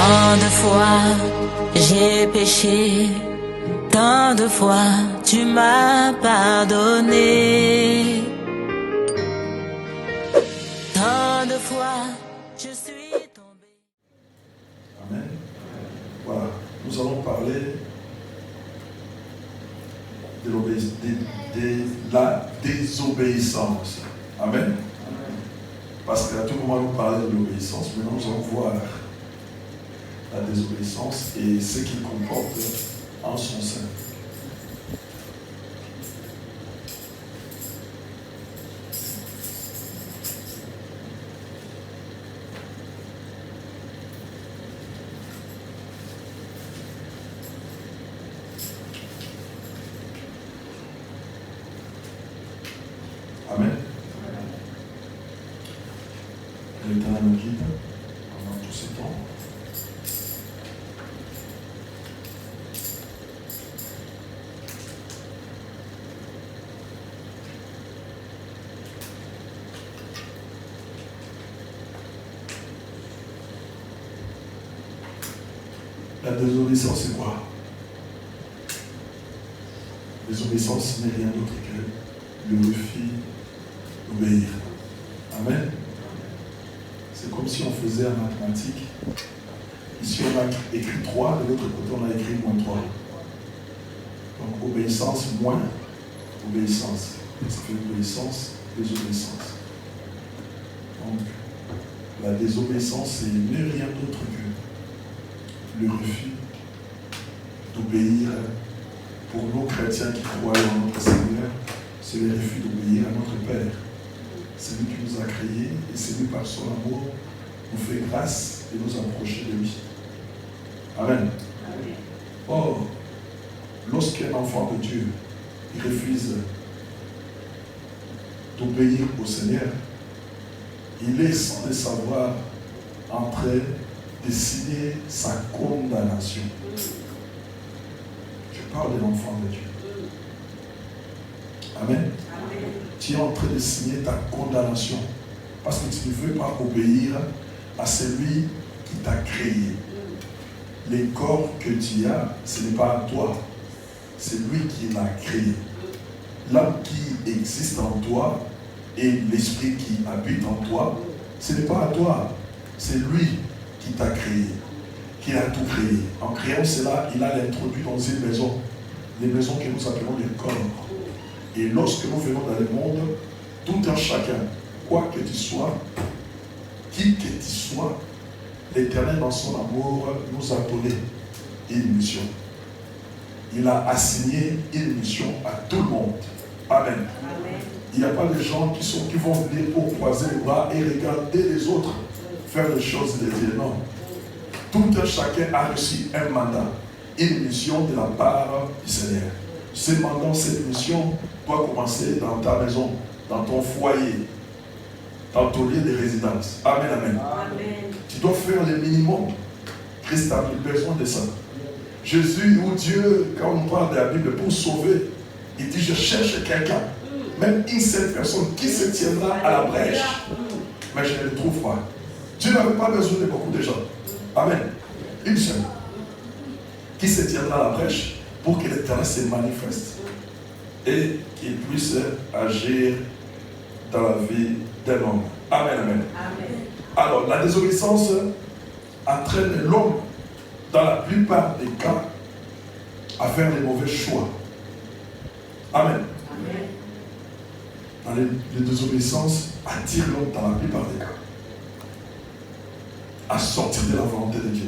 Tant de fois j'ai péché, tant de fois tu m'as pardonné. Tant de fois je suis tombé. Amen. Voilà, nous allons parler de la désobéissance. Amen. Parce qu'à tout moment, nous parlons de l'obéissance. Maintenant, nous allons voir la désobéissance et ce qu'il comporte en son sein. Amen. Que l'Éternel nous guide pendant tout ce temps. La désobéissance, c'est quoi? La désobéissance n'est rien d'autre que le refus d'obéir. Amen. C'est comme si on faisait en mathématiques. Ici, on a écrit 3, de l'autre côté, on a écrit moins 3. Donc, obéissance moins obéissance. Ça fait obéissance, désobéissance. Donc, la désobéissance, c'est n'est rien d'autre que le refus d'obéir. Pour nos chrétiens qui croient en notre Seigneur, c'est le refus d'obéir à notre Père. C'est lui qui nous a créés et c'est lui par son amour nous fait grâce et nous approcher de lui. Amen. Amen. Or, lorsqu'un enfant de Dieu il refuse d'obéir au Seigneur, il est sans le savoir en train de signer sa condamnation. Je parle de l'enfant de Dieu. Amen. Amen. Tu es en train de signer ta condamnation parce que tu ne veux pas obéir à celui qui t'a créé. Les corps que tu as, ce n'est pas à toi, c'est lui qui l'a créé. L'âme qui existe en toi et l'esprit qui habite en toi, ce n'est pas à toi, c'est lui qui t'a créé, qui a tout créé. En créant cela, il a l'introduit dans une maison, les maisons que nous appelons les corps. Et lorsque nous venons dans le monde, tout un chacun, quoi que tu sois, qui que tu sois, l'Éternel dans son amour nous a donné une mission. Il a assigné une mission à tout le monde. Amen. Amen. Il n'y a pas de gens qui vont venir pour croiser les bras et regarder les autres faire les choses de Dieu. Non. Tout un chacun a reçu un mandat, une mission de la part du Seigneur. Ce mandat, cette mission doit commencer dans ta maison, dans ton foyer, dans ton lieu de résidence. Amen, amen. Amen. Tu dois faire le minimum. Christ a besoin de ça. Jésus ou Dieu, quand on parle de la Bible pour sauver, il dit je cherche quelqu'un, même une seule personne qui se tiendra à la brèche. Mais je ne le trouve pas. Dieu n'avait pas besoin de beaucoup de gens. Amen. Une seule. Qui se tiendra à la brèche pour que l'Éternel se manifeste et qu'il puisse agir dans la vie d'un homme. Amen, amen. Amen. Alors, la désobéissance entraîne l'homme, dans la plupart des cas, à faire les mauvais choix. Amen. Amen. Dans les désobéissances, attire l'homme dans la plupart des cas à sortir de la volonté de Dieu.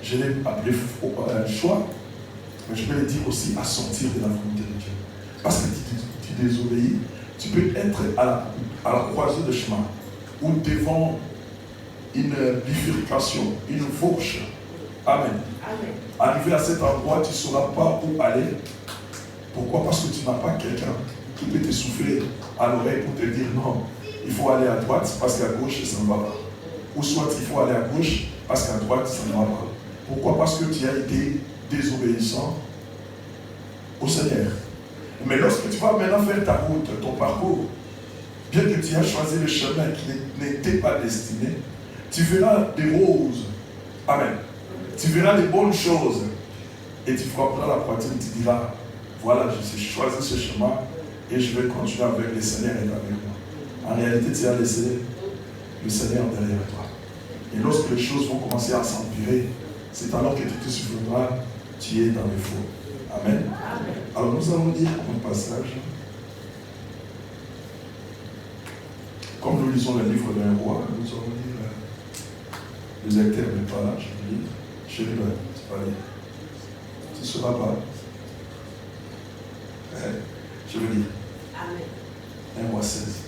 Je l'ai appelé choix, mais je peux le dire aussi à sortir de la volonté de Dieu. Parce que tu désobéis, tu peux être à la croisée de chemin ou devant une bifurcation, une fourche. Amen. Amen. Arrivé à cet endroit, tu ne sauras pas où aller. Pourquoi? Parce que tu n'as pas quelqu'un qui peut te souffler à l'oreille pour te dire non, il faut aller à droite parce qu'à gauche, ça ne va pas. Ou soit il faut aller à gauche parce qu'à droite, ça ne va pas. Pourquoi? Parce que tu as été désobéissant au Seigneur. Mais lorsque tu vas maintenant faire ta route, ton parcours, bien que tu aies choisi le chemin qui n'était pas destiné, tu verras des roses. Amen. Tu verras les bonnes choses et tu frapperas la poitrine, tu diras, voilà, j'ai choisi ce chemin et je vais continuer avec le Seigneur et avec moi. En réalité, tu as laissé le Seigneur derrière toi. Et lorsque les choses vont commencer à s'empirer, c'est alors que tu te souviendras, tu es dans le faux. Amen. Alors nous allons lire un passage. Comme nous lisons le livre d'un roi, nous allons lire le lecteur n'est pas là, je vais lire. Je vais lire, tu vas lire. Tu ne seras pas. Je vais lire. Amen. 1 roi 16.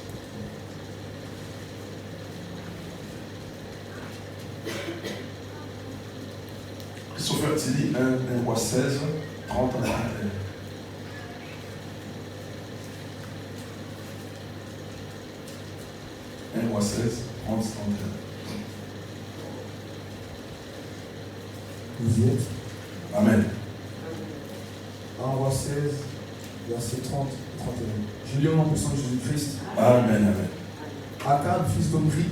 Christopher Tilly, 1 roi 16, 30 à 31. 1 roi 16, 30 à 31. Vous y êtes. Amen. 1 roi 16, verset 30 et 31. Je lis au nom puissant de Jésus-Christ. Amen, amen. Akab, fils d'Omri,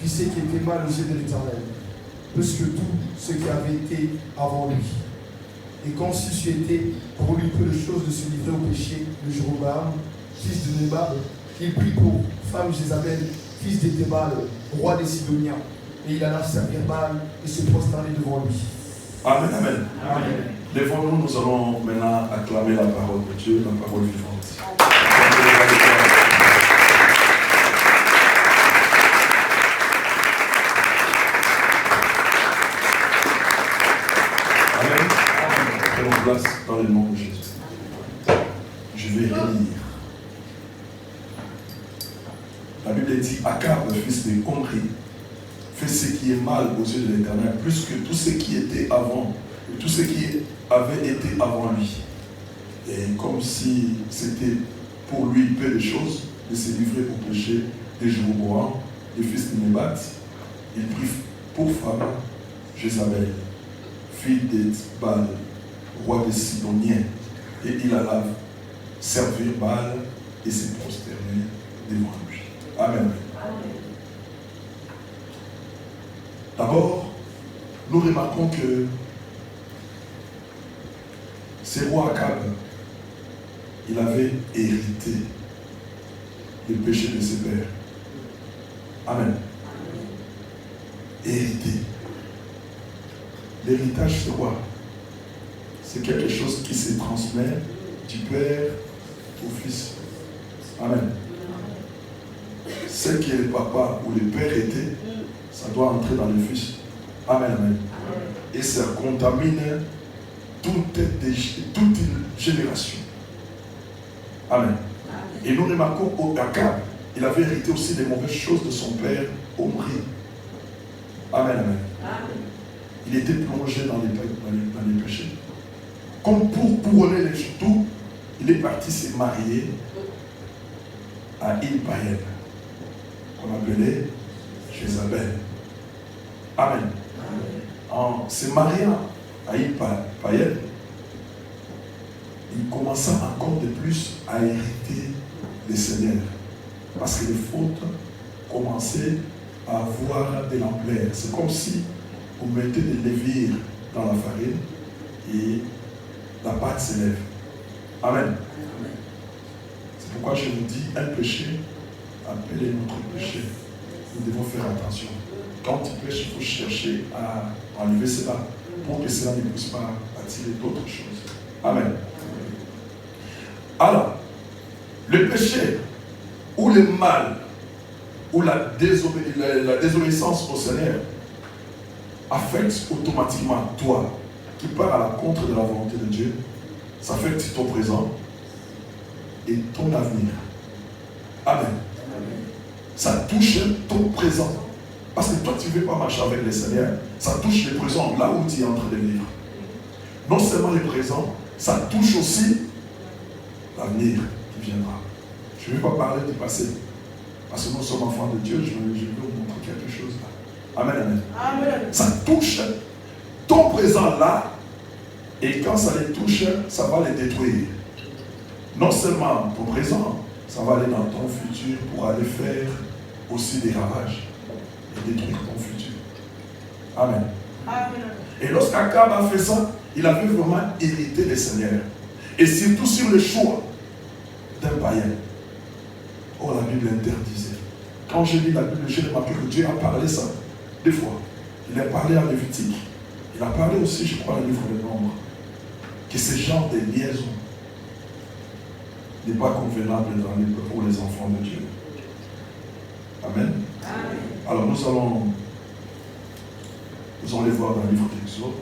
fit ce qui était mal aux yeux de l'Éternel, plus que tout ce qui avait été avant lui. Et quand s'il était pour lui peu de choses de se livrer au péché de Jéroboam, fils de Nébat, il prit pour femme Jézabel, fils d'Étébal, roi des Sidoniens, et il alla servir Baal et se prosterner devant lui. Amen, amen. Amen. Devant nous, nous allons maintenant acclamer la parole de Dieu, la parole vivante. Amen. Prenons place dans le nom de Jésus. Je vais relire. La Bible dit, Akab, fils de Omri, fait ce qui est mal aux yeux de l'Éternel, plus que tout ce qui était avant, tout ce qui avait été avant lui. Et comme si c'était pour lui peu de choses de se livrer au péché de Jéroboam, le fils de Nébat, il prit pour femme Jézabel, fille d'Étébal, roi des Sidoniens, et il alla servir Baal et se prosterner devant lui. Amen. D'abord, nous remarquons que ce roi Akab, il avait hérité le péché de ses pères. Amen. Hérité. L'héritage, c'est quoi? C'est quelque chose qui se transmet du père au fils. Amen. Ce qui est le papa ou le père était, ça doit entrer dans le fils. Amen, amen. Et ça contamine toute une génération. Amen. Et nous remarquons qu'Akab, il avait hérité aussi des mauvaises choses de son père Omri. Amen, amen. Il était plongé dans les péchés. Comme pour couronner les tout, il est parti se marier à une païenne qu'on appelait Jézabel. Amen. En se mariant à une païenne, il commença encore de plus à hériter des seigneurs. Parce que les fautes commençaient à avoir de l'ampleur. C'est comme si vous mettez des levures dans la farine et la pâte s'élève. Amen. C'est pourquoi je vous dis, un péché appelez notre péché. Nous devons faire attention. Quand tu pêches, il faut chercher à enlever cela pour que cela ne puisse pas attirer d'autres choses. Amen. Alors, le péché ou le mal ou la désobéissance au Seigneur affecte automatiquement toi qui pars à la contre de la volonté de Dieu. Ça affecte ton présent et ton avenir. Amen. Ça touche ton présent. Parce que toi, tu ne veux pas marcher avec le Seigneur. Ça touche le présent, là où tu es en train de vivre. Non seulement le présent, ça touche aussi l'avenir qui viendra. Je ne vais pas parler du passé. Parce que nous sommes enfants de Dieu, je veux vous montrer quelque chose là. Amen, amen. Amen. Ça touche ton présent là, et quand ça les touche, ça va les détruire. Non seulement ton présent, ça va aller dans ton futur pour aller faire aussi des ravages et détruire ton futur. Amen. Et lorsqu'Akab a fait ça, il avait vraiment hérité des seigneurs. Et surtout sur le choix d'un païen. Oh, la Bible interdisait. Quand j'ai lu la Bible, j'ai remarqué que Dieu a parlé ça deux fois. Il a parlé en Lévitique. Il a parlé aussi, je crois, dans le livre des Nombres. Que ce genre de liaison n'est pas convenable pour les enfants de Dieu. Amen. Amen. Alors nous allons les voir dans le livre d'Exode.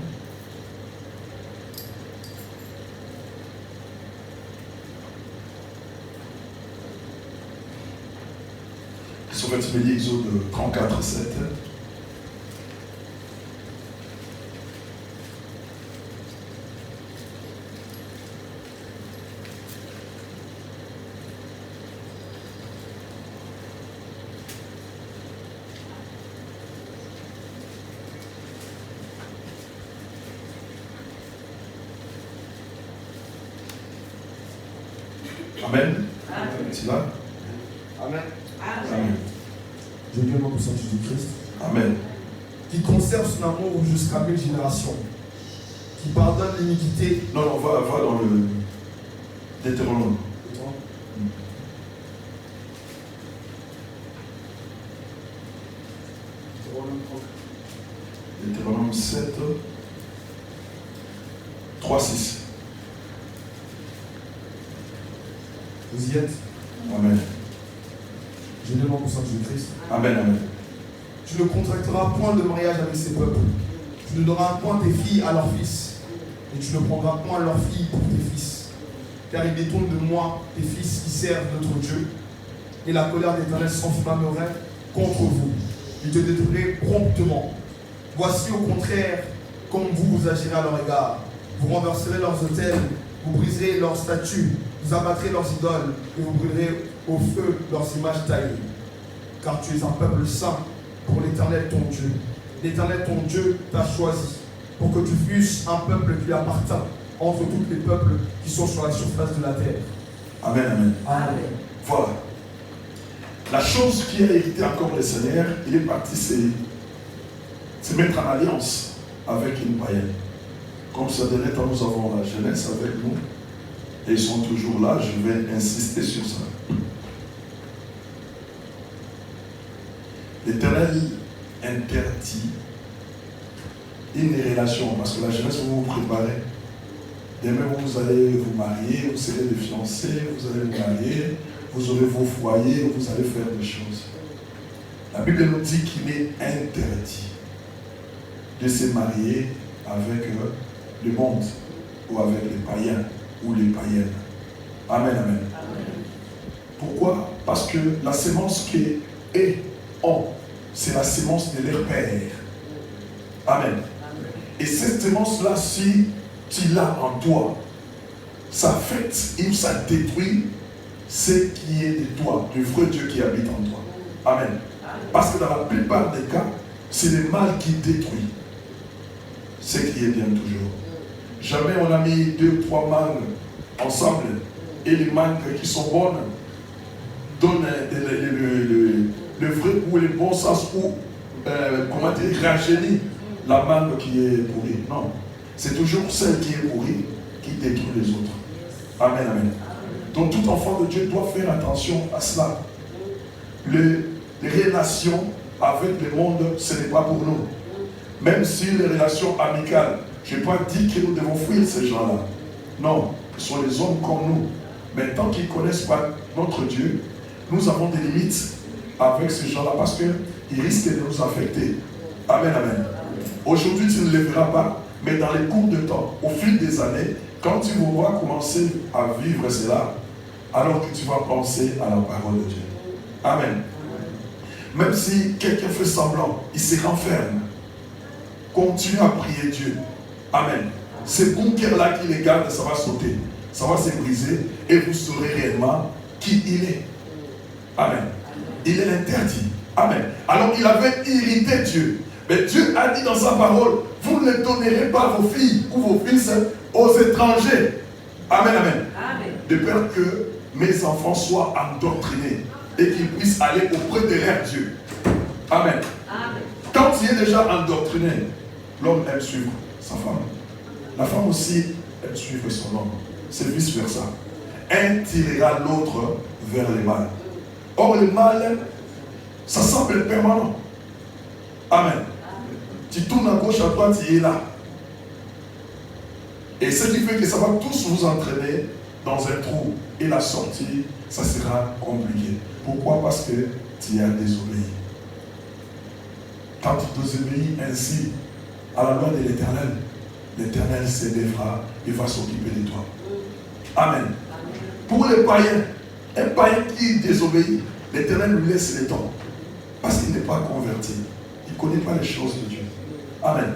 Sur le petit Exode 34, 7. Amen. C'est là? Amen. Amen. Je prie au nom du Saint Jésus-Christ. Amen. Qui conserve son amour jusqu'à 1000 générations. Qui pardonne l'iniquité. Non, on va dans le Deutéronome. Deutéronome 7, 3, 6. Vous y êtes? Amen. Je demande au Saint Jésus-Christ. Amen, amen. Tu ne contracteras point de mariage avec ces peuples. Tu ne donneras point tes filles à leurs fils. Et tu ne prendras point leurs filles pour tes fils. Car ils détournent de moi tes fils qui servent notre Dieu. Et la colère d'Éternel s'enflammerait contre vous. Ils te détruiraient promptement. Voici au contraire, comme vous agirez à leur égard. Vous renverserez leurs autels, vous briserez leurs statues, vous abattrez leurs idoles et vous brûlerez au feu leurs images taillées. Car tu es un peuple saint pour l'Éternel ton Dieu. L'Éternel ton Dieu t'a choisi pour que tu fusses un peuple qui lui appartient entre tous les peuples qui sont sur la surface de la terre. Amen, amen. Amen. Voilà. La chose qui a hérité encore le Seigneur, il est parti se mettre en alliance avec une païenne. Comme ce dernier temps, nous avons la jeunesse avec nous. Et ils sont toujours là, je vais insister sur ça. L'Éternel interdit une relation, parce que la jeunesse, vous vous préparez. Demain, vous allez vous marier, vous serez des fiancés, vous allez vous marier, vous aurez vos foyers, vous allez faire des choses. La Bible nous dit qu'il est interdit de se marier avec le monde ou avec les païens ou les païennes. Amen, amen. Amen. Pourquoi? Parce que la sémence qui est en, c'est la sémence de leur père. Amen. Amen. Et cette sémence-là, si tu l'as en toi, ça affecte et ça détruit ce qui est de toi, le vrai Dieu qui habite en toi. Amen. Amen. Parce que dans la plupart des cas, c'est le mal qui détruit ce qui est bien toujours. Jamais on a mis 2-3 mangues ensemble et les mangues qui sont bonnes donnent le vrai ou le bon sens ou comment dire, rajeunit la mangue qui est pourrie. Non, c'est toujours celle qui est pourrie qui détruit les autres. Amen, amen. Donc tout enfant de Dieu doit faire attention à cela. Les relations avec le monde, ce n'est pas pour nous. Même si les relations amicales, je n'ai pas dit que nous devons fuir ces gens-là. Non, ce sont les hommes comme nous. Mais tant qu'ils ne connaissent pas notre Dieu, nous avons des limites avec ces gens-là parce qu'ils risquent de nous affecter. Amen, amen. Aujourd'hui, tu ne les verras pas, mais dans les cours de temps, au fil des années, quand tu vas commencer à vivre cela, alors que tu vas penser à la parole de Dieu. Amen. Même si quelqu'un fait semblant, il se renferme. Continue à prier Dieu. Amen. Ces bunkers-là qui les gardent, ça va sauter. Ça va se briser et vous saurez réellement qui il est. Amen. Il est interdit. Amen. Alors il avait irrité Dieu. Mais Dieu a dit dans sa parole, vous ne donnerez pas vos filles ou vos fils aux étrangers. Amen, amen. Amen. De peur que mes enfants soient endoctrinés et qu'ils puissent aller auprès de leur Dieu. Amen. Amen. Quand tu es déjà endoctriné, l'homme aime suivre sa femme. La femme aussi aime suivre son homme. C'est vice-versa. Un tirera l'autre vers le mal. Or, le mal, ça semble permanent. Amen. Tu tournes à gauche, à droite, tu es là. Et ce qui fait que ça va tous vous entraîner dans un trou. Et la sortie, ça sera compliqué. Pourquoi? Parce que tu as désobéi. Quand tu désobéis ainsi à la loi de l'Éternel, l'Éternel s'élèvera et va s'occuper de toi. Amen. Pour les païens, un païen qui désobéit, l'Éternel lui laisse le temps. Parce qu'il n'est pas converti. Il ne connaît pas les choses de Dieu. Amen.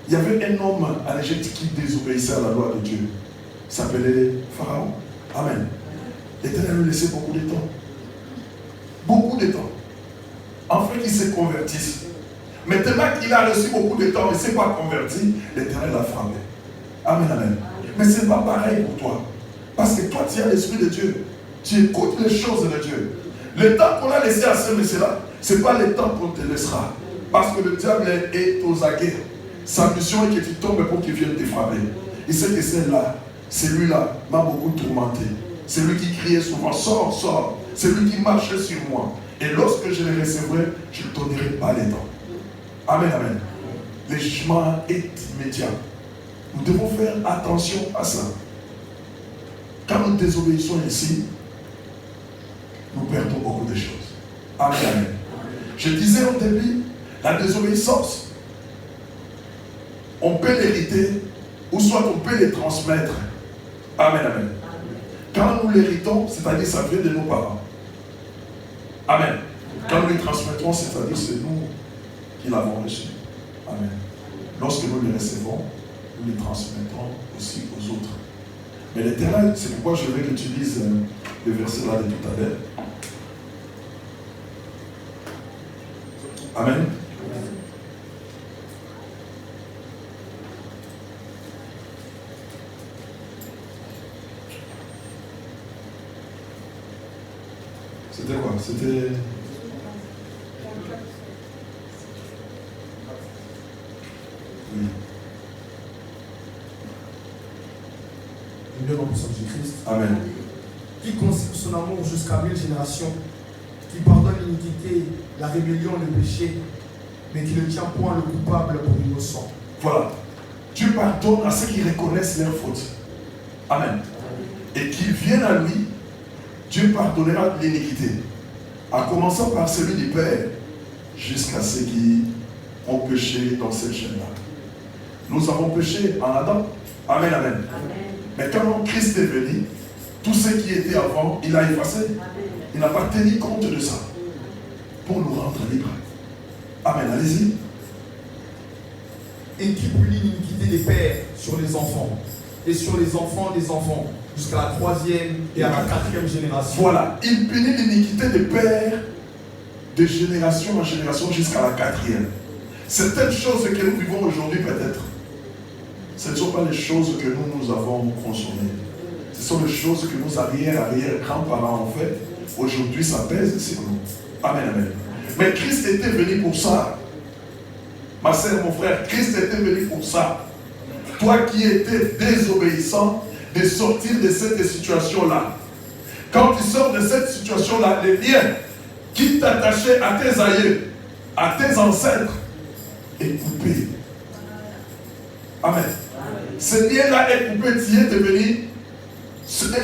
Il y avait un homme en Égypte qui désobéissait à la loi de Dieu. Il s'appelait Pharaon. Amen. L'Éternel lui laissait beaucoup de temps. Beaucoup de temps. Afin qu'il se convertisse. Maintenant qu'il a reçu beaucoup de temps et ne s'est pas converti, l'Éternel l'a frappé. Amen, amen. Mais ce n'est pas pareil pour toi. Parce que toi, tu as l'Esprit de Dieu. Tu écoutes les choses de Dieu. Le temps qu'on a laissé à ce monsieur-là, ce n'est pas le temps qu'on te laissera. Parce que le diable est aux aguets. Sa mission est que tu tombes pour qu'il vienne te frapper. Il sait que celui-là m'a beaucoup tourmenté. C'est lui qui criait souvent, sors, sors. C'est lui qui marchait sur moi. Et lorsque je le recevrai, je ne donnerai pas les temps. Amen, amen. Le jugement est immédiat. Nous devons faire attention à ça. Quand nous désobéissons ici, nous perdons beaucoup de choses. Amen, amen. Je disais au début, la désobéissance, on peut l'hériter, ou soit on peut les transmettre. Amen, amen. Quand nous l'héritons, c'est-à-dire ça vient de nos parents. Amen. Quand nous les transmettons, c'est-à-dire c'est nous qui l'avons reçu. Amen. Lorsque nous les recevons, nous les transmettons aussi aux autres. Mais l'Éternel, c'est pourquoi je veux que tu lises le verset là de tout à l'heure. Amen. C'était quoi? C'était... Oui. Bien en puissance de Christ. Amen. Qui conserve son amour jusqu'à 1000 générations, qui pardonne l'iniquité, la rébellion, le péché, mais qui ne tient point le coupable pour innocent. Voilà. Dieu pardonne à ceux qui reconnaissent leurs fautes. Amen. Et qu'ils viennent à lui, Dieu pardonnera l'iniquité. En commençant par celui du Père, jusqu'à ceux qui ont péché dans cette chaîne-là. Nous avons péché en Adam. Amen, amen. Mais quand Christ est venu, tout ce qui était avant, il a effacé. Il n'a pas tenu compte de ça. Pour nous rendre libres. Amen, allez-y. Et qui punit l'iniquité des pères sur les enfants, et sur les enfants des enfants, jusqu'à la 3e et à la 4e génération. Voilà, il punit l'iniquité des pères de génération en génération jusqu'à la 4e. Certaines choses que nous vivons aujourd'hui peut-être, ce ne sont pas les choses que nous avons consommées. Ce sont les choses que nos arrière-grands-parents ont fait. Aujourd'hui, ça pèse sur nous. Amen, amen. Mais Christ était venu pour ça. Ma sœur, mon frère, Christ était venu pour ça. Toi qui étais désobéissant, de sortir de cette situation-là. Quand tu sors de cette situation-là, les liens qui t'attachaient à tes aïeux, à tes ancêtres, est coupé. Amen. Ce lien-là est coupé, tu es devenu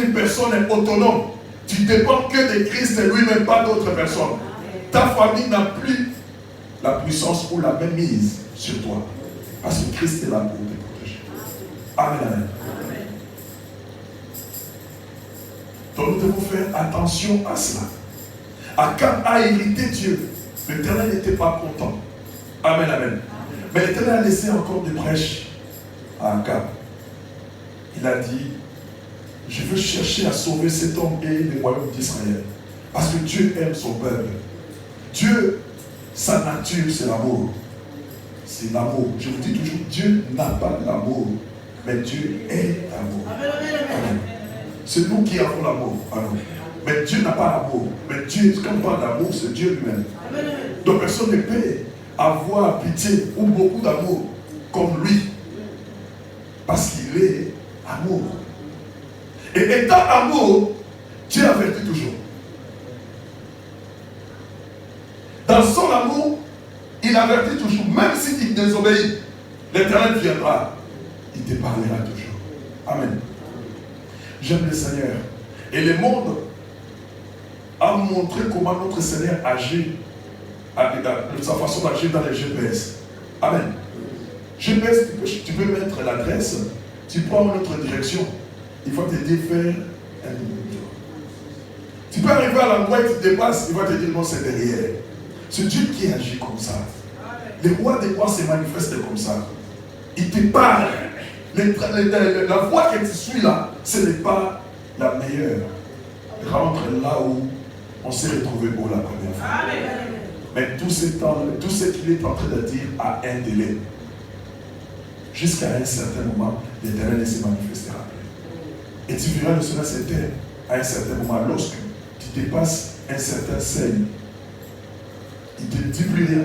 une personne autonome. Tu ne dépends que de Christ et lui-même, pas d'autres personnes. Ta famille n'a plus la puissance ou la même mise sur toi. Parce que Christ est là pour te protéger. Amen, amen. Donc nous devons faire attention à cela. Akab a hérité Dieu. L'Éternel n'était pas content. Amen, amen. Mais l'Éternel a laissé encore des brèches à Akab. Il a dit, je veux chercher à sauver cet homme et les royaumes d'Israël. Parce que Dieu aime son peuple. Dieu, sa nature, c'est l'amour. C'est l'amour. Je vous dis toujours, Dieu n'a pas l'amour, mais Dieu est l'amour. Amen. C'est nous qui avons l'amour. Mais Dieu n'a pas l'amour. Mais Dieu, quand on parle d'amour, c'est Dieu lui-même. Donc personne ne peut avoir pitié ou beaucoup d'amour Et étant amour, Dieu avertit toujours. Dans son amour, il avertit toujours. Même si tu désobéis, l'Éternel viendra. Il te parlera toujours. Amen. J'aime le Seigneur. Et le monde a montré comment notre Seigneur agit, sa façon d'agir dans les GPS. Amen. GPS, tu peux mettre l'adresse, tu prends une autre direction. Il va te dire faire un demi-tour. Tu peux arriver à l'endroit et tu dépasses, il va te dire non, c'est derrière. C'est Dieu qui agit comme ça. Le roi des rois se manifeste comme ça. Il te parle. La voie que tu suis là, ce n'est pas la meilleure. Rentre là où on s'est retrouvé pour la première fois. Amen. Mais tout ce qu'il est en train de dire a un délai. Jusqu'à un certain moment, l'Éternel ne se manifestera plus. Et tu verras le Seigneur s'éteindre à un certain moment. Lorsque tu dépasses un certain seuil, il ne te dit plus rien.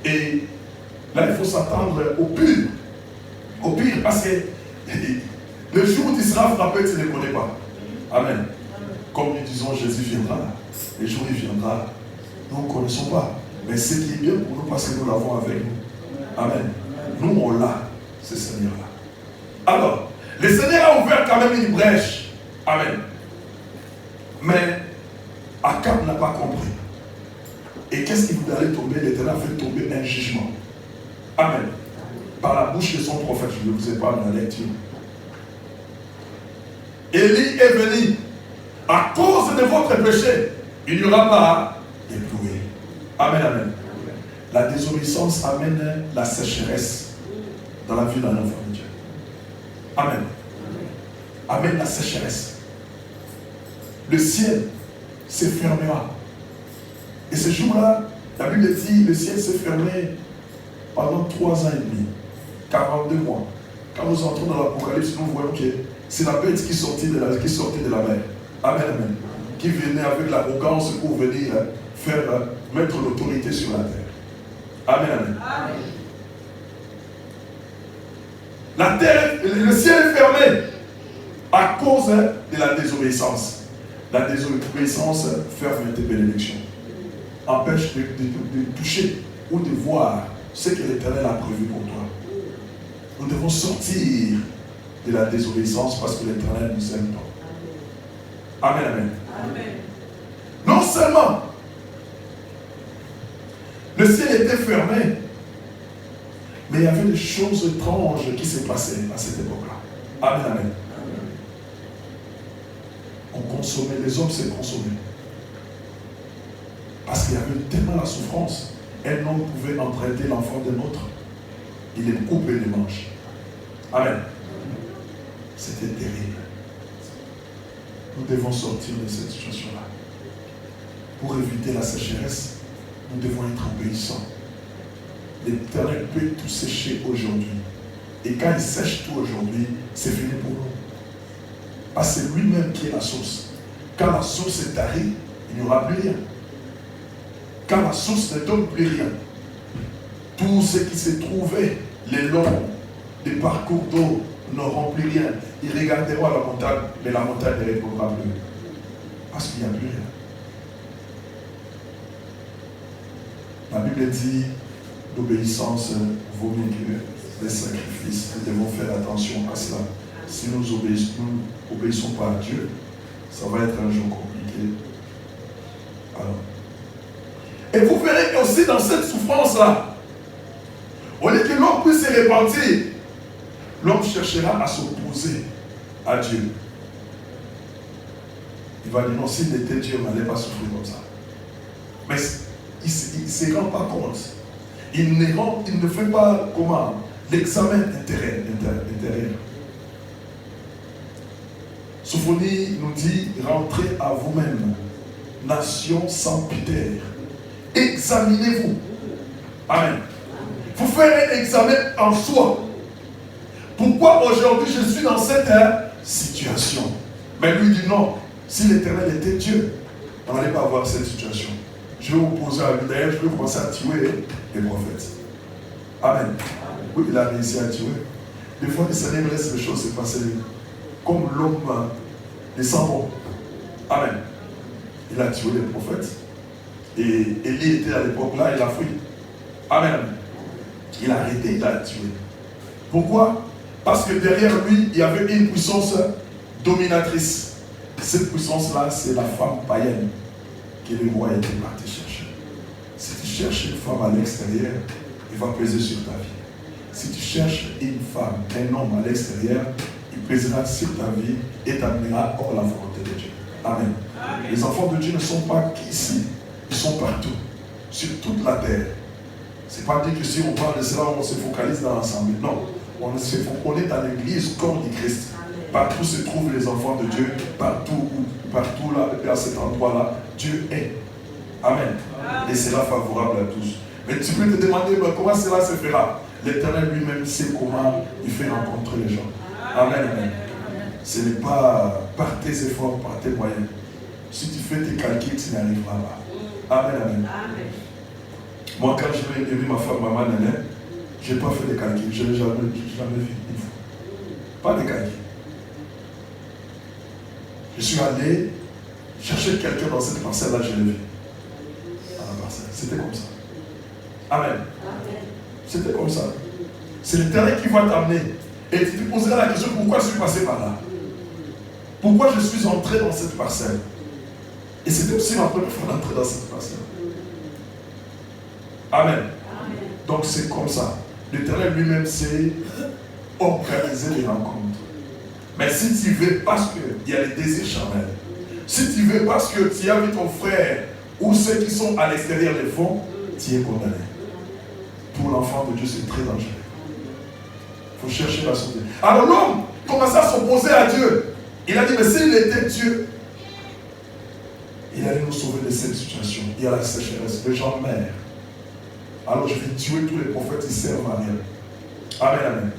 Et là, il faut s'attendre au pire. Au pire, parce que le jour où tu seras frappé, tu ne le connais pas. Amen. Comme nous disons, Jésus viendra. Le jour où il viendra, nous ne connaissons pas. Mais ce qui est bien pour nous, parce que nous l'avons avec nous. Amen. Nous, on l'a, ce Seigneur-là. Alors, le Seigneur a ouvert quand même une brèche. Amen. Mais Akab n'a pas compris. Et qu'est-ce qui vous allait tomber? L'Éternel a fait tomber un jugement. Amen. Par la bouche de son prophète, je ne vous ai pas dans la lecture. Élie est venu. À cause de votre péché, il n'y aura pas de pluie. Amen, amen. La désobéissance amène la sécheresse dans la vie d'un enfant de Dieu. Amen. Amène la sécheresse. Le ciel se fermera. Et ce jour-là, la Bible dit, le ciel s'est fermé pendant 3 ans et demi, 42 mois. Quand nous entrons dans l'Apocalypse, nous voyons que c'est la bête qui sortait de la mer. Amen, amen. Qui venait avec l'arrogance pour venir mettre l'autorité sur la terre. Amen, amen. Amen. La terre, le ciel est fermé à cause de la désobéissance. La désobéissance ferme tes bénédictions. Empêche de toucher ou de voir ce que l'Éternel a prévu pour toi. Nous devons sortir de la désobéissance parce que l'Éternel nous aime tant. Amen, amen. Amen. Non seulement le ciel était fermé, mais il y avait des choses étranges qui se passaient à cette époque-là. Amen, amen. On consommait, les hommes se consommaient. Parce qu'il y avait tellement la souffrance. Un homme pouvait emprunter l'enfant d'un autre. Il les coupait les manches. Amen. C'était terrible. Nous devons sortir de cette situation-là. Pour éviter la sécheresse, nous devons être obéissants. L'Éternel peut tout sécher aujourd'hui. Et quand il sèche tout aujourd'hui, c'est fini pour nous. Parce que c'est lui-même qui est la source. Quand la source est tarie, il n'y aura plus rien. Quand la source ne donne plus rien, tout ce qui se trouvait le long des parcours d'eau n'auront plus rien. Ils regarderont à la montagne, mais la montagne ne répondra plus. Parce qu'il n'y a plus rien. La Bible dit l'obéissance vaut mieux que les sacrifices. Nous devons faire attention à cela. Si nous n'obéissons pas à Dieu, ça va être un jour compliqué. Alors. Et vous verrez aussi dans cette souffrance-là, au lieu que l'homme puisse se repentir, l'homme cherchera à s'opposer à Dieu. Il va dire non, s'il était Dieu, on n'allait pas souffrir comme ça. Mais il ne se rend pas compte. Il ne fait pas comment l'examen intérieur. Sophonie nous dit, rentrez à vous-même, nation sans pitié. Examinez-vous. Amen. Vous faites un examen en soi. Pourquoi aujourd'hui je suis dans cette situation? Mais lui dit non. Si l'Éternel était Dieu, on n'allait pas avoir cette situation. Je vais vous poser à lui. D'ailleurs, je vais commencer à tuer les prophètes. Amen. Oui, il a réussi à tuer. Des fois, le Seigneur laisse les choses se passer comme l'homme les sans-bons. Amen. Il a tué les prophètes. Et Élie était à l'époque là, il a fui. Amen. Il a arrêté, il a tué. Pourquoi? Parce que derrière lui, il y avait une puissance dominatrice. Cette puissance-là, c'est la femme païenne que le roi était parti chercher. Si tu cherches une femme à l'extérieur, il va peser sur ta vie. Si tu cherches une femme, un homme à l'extérieur, il pèsera sur ta vie et t'amènera hors la volonté de Dieu. Amen. Amen. Les enfants de Dieu ne sont pas qu'ici, ils sont partout, sur toute la terre. C'est pas dire que si on parle de cela, on se focalise dans l'ensemble. Non, on est dans l'église corps du Christ. Partout se trouvent les enfants de Dieu, partout là, à cet endroit-là, Dieu est. Amen. Et c'est là favorable à tous. Mais tu peux te demander comment cela se fera. L'Éternel lui-même sait comment il fait rencontrer les gens. Amen, amen. Ce n'est pas par tes efforts, par tes moyens. Si tu fais tes calculs, tu n'y arriveras pas. Amen, amen. Moi, quand je vais aimer ma femme, maman, Néné, je n'ai pas fait de calculs. Je n'ai jamais vu une fois. Pas de calculs. Je suis allé chercher quelqu'un dans cette parcelle-là, je l'ai vu. Dans la parcelle. C'était comme ça. Amen. C'était comme ça. C'est l'Éternel qui va t'amener. Et tu te poseras la question, pourquoi je suis passé par là? Pourquoi je suis entré dans cette parcelle? Et c'était aussi ma première fois d'entrer dans cette parcelle. Amen. Donc c'est comme ça. L'Éternel lui-même sait organiser les rencontres. Mais si tu veux parce qu'il y a les désirs charnels, si tu veux parce que tu as vu ton frère ou ceux qui sont à l'extérieur les font, tu es condamné. Pour l'enfant de Dieu, c'est très dangereux. Il faut chercher la santé. Alors l'homme commença à s'opposer à Dieu. Il a dit, mais s'il était Dieu, il allait nous sauver de cette situation. Il y a la sécheresse, les gens meurent. Alors je vais tuer tous les prophètes qui servent à rien. Amen, amen.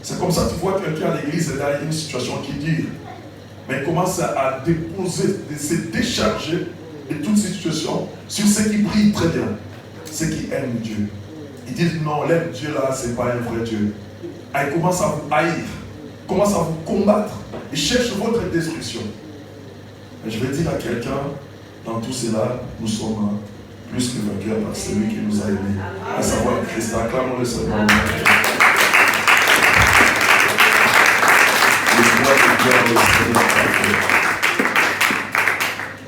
C'est comme ça, tu vois quelqu'un à l'église, et là, il y a une situation qui dure. Mais il commence à déposer, à se décharger de toutes ces situations sur ceux qui prient très bien, ceux qui aiment Dieu. Ils disent non, l'aime Dieu là, ce n'est pas un vrai Dieu. Et il commence à vous haïr, commence à vous combattre. Il cherche votre destruction. Et je vais dire à quelqu'un, dans tout cela, nous sommes plus que vainqueurs par celui qui nous a aimés, à savoir Christ. Acclamons le Seigneur.